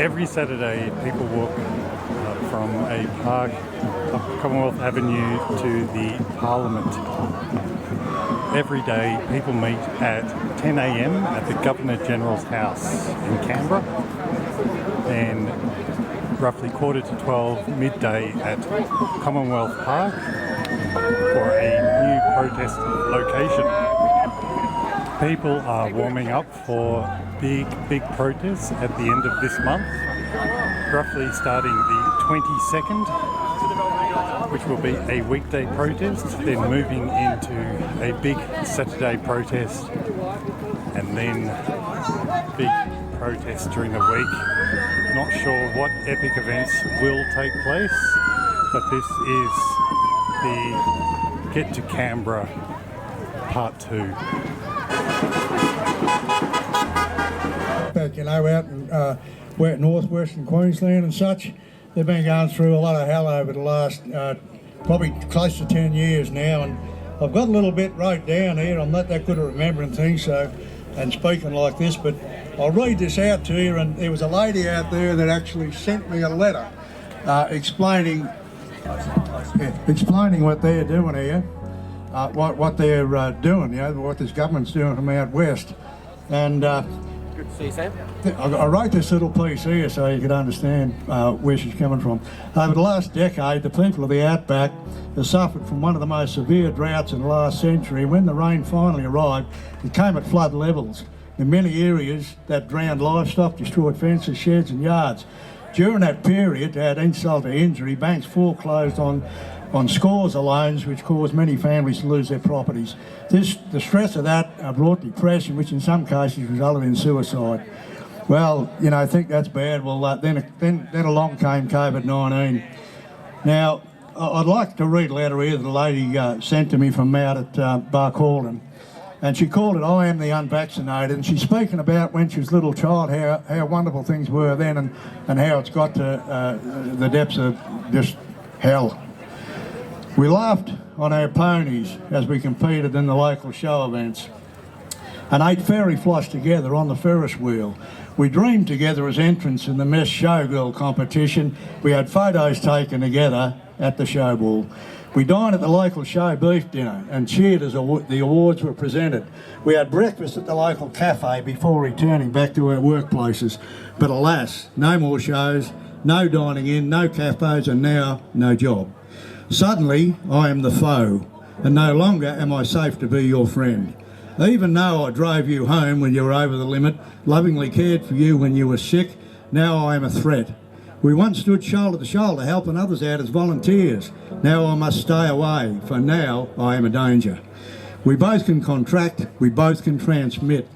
Every Saturday, people walk from a park up Commonwealth Avenue to the Parliament. Every day, people meet at 10 a.m. at the Governor-General's house in Canberra, and roughly 11:45 midday at Commonwealth Park for a new protest location. People are warming up for big protests at the end of this month, roughly starting the 22nd, which will be a weekday protest, then moving into a big Saturday protest, and then big protests during the week. Not sure what epic events will take place, but this is the Get to Canberra Part 2. But out in northwestern Queensland and such, they've been going through a lot of hell over the last probably close to 10 years now, and I've got a little bit wrote down here. I'm not that good at remembering things and speaking like this, but I'll read this out to you. And there was a lady out there that actually sent me a letter explaining what they're doing here, what they're doing, what this government's doing from out west. And good to see you, Sam. I wrote this little piece here so you could understand where she's coming from. Over the last decade, the people of the outback have suffered from one of the most severe droughts in the last century. When the rain finally arrived, it came at flood levels. In many areas, that drowned livestock, destroyed fences, sheds and yards. During that period, to add insult to injury, banks foreclosed on scores of loans, which caused many families to lose their properties. The stress of that brought depression, which in some cases resulted in suicide. Well, I think that's bad. Well, then along came COVID-19. Now, I'd like to read a letter here that a lady sent to me from out at Barcaldine. And she called it "I Am the Unvaccinated," and she's speaking about when she was a little child, how wonderful things were then, and how it's got to the depths of just hell. We laughed on our ponies as we competed in the local show events and ate fairy floss together on the Ferris wheel. We dreamed together as entrants in the Miss Showgirl competition. We had photos taken together at the show ball. We dined at the local show beef dinner and cheered as the awards were presented. We had breakfast at the local cafe before returning back to our workplaces. But alas, no more shows, no dining in, no cafes, and now no job. Suddenly, I am the foe, and no longer am I safe to be your friend. Even though I drove you home when you were over the limit, lovingly cared for you when you were sick, now I am a threat. We once stood shoulder to shoulder helping others out as volunteers. Now I must stay away, for now I am a danger. We both can contract, we both can transmit.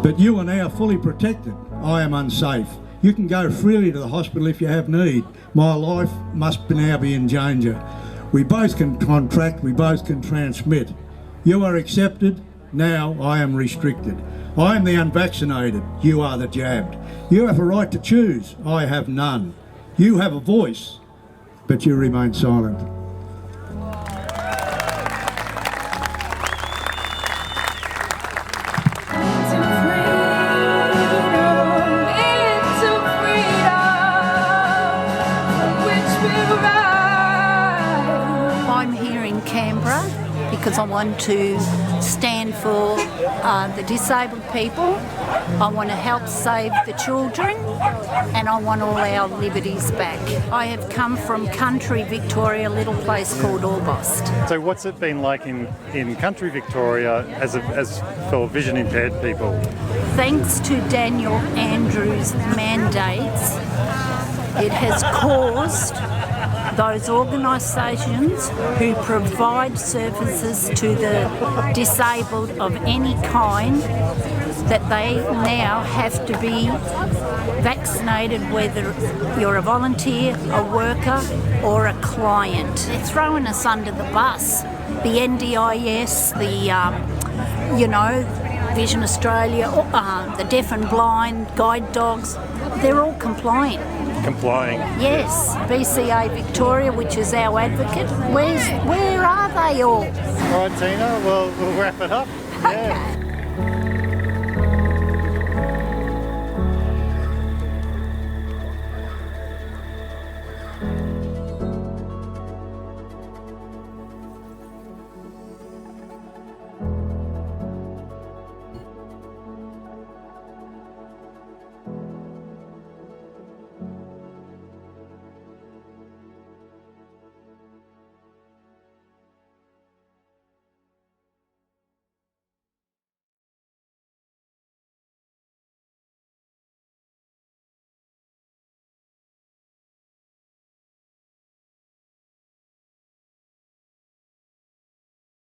But you are now fully protected. I am unsafe. You can go freely to the hospital if you have need. My life must now be in danger. We both can contract, we both can transmit. You are accepted, now I am restricted. I am the unvaccinated, you are the jabbed. You have a right to choose, I have none. You have a voice, but you remain silent. I'm here in Canberra because I want to stand for the disabled people. I want to help save the children, and I want all our liberties back. I have come from country Victoria, a little place called Orbost. So what's it been like in country Victoria as for vision impaired people? Thanks to Daniel Andrews' mandates, it has caused those organisations who provide services to the disabled of any kind, that they now have to be vaccinated, whether you're a volunteer, a worker or a client. They're throwing us under the bus. The NDIS, Vision Australia, the deaf and blind, guide dogs, they're all compliant. Complying? Yes. BCA Victoria, which is our advocate, where are they all? All right, Tina, well, we'll wrap it up. Yeah.